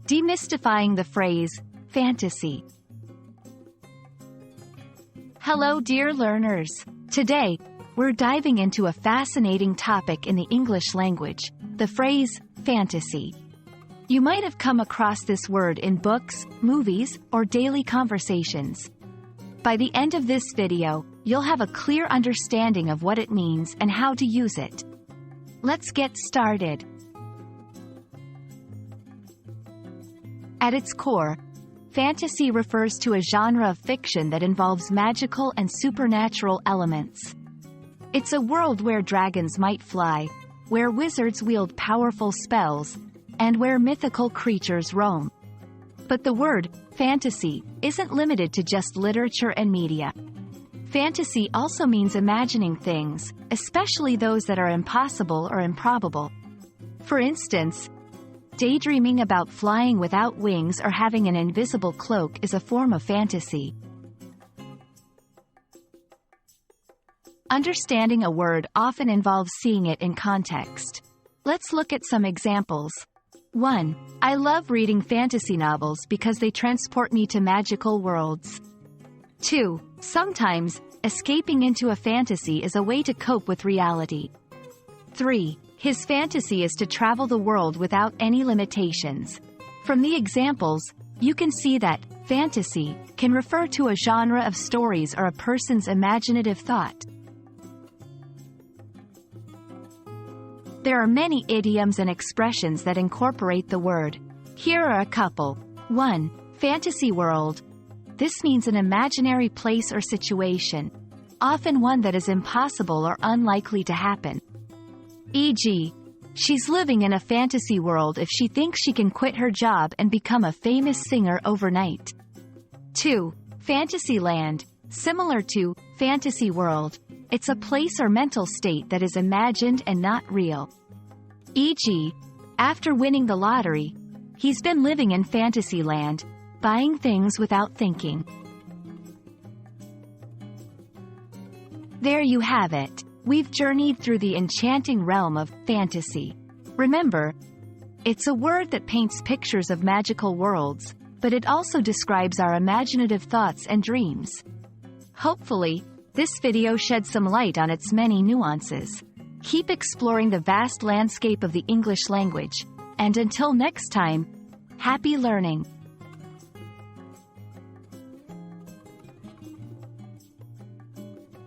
Demystifying the phrase, fantasy. Hello dear learners. Today, we're diving into a fascinating topic in the English language, the phrase, fantasy. You might have come across this word in books, movies, or daily conversations. By the end of this video, you'll have a clear understanding of what it means and how to use it. Let's get started. At its core, fantasy refers to a genre of fiction that involves magical and supernatural elements. It's a world where dragons might fly, where wizards wield powerful spells, and where mythical creatures roam. But the word, fantasy, isn't limited to just literature and media. Fantasy also means imagining things, especially those that are impossible or improbable. For instance, daydreaming about flying without wings or having an invisible cloak is a form of fantasy. Understanding a word often involves seeing it in context. Let's look at some examples. 1. I love reading fantasy novels because they transport me to magical worlds. 2. Sometimes, escaping into a fantasy is a way to cope with reality. 3. His fantasy is to travel the world without any limitations. From the examples, you can see that fantasy can refer to a genre of stories or a person's imaginative thought. There are many idioms and expressions that incorporate the word. Here are a couple. 1. Fantasy world. This means an imaginary place or situation, often one that is impossible or unlikely to happen. E.g., she's living in a fantasy world if she thinks she can quit her job and become a famous singer overnight. 2. Fantasyland. Similar to fantasy world, it's a place or mental state that is imagined and not real. E.g., after winning the lottery, he's been living in Fantasyland, buying things without thinking. There you have it. We've journeyed through the enchanting realm of fantasy. Remember, it's a word that paints pictures of magical worlds, but it also describes our imaginative thoughts and dreams. Hopefully, this video sheds some light on its many nuances. Keep exploring the vast landscape of the English language, and until next time, happy learning!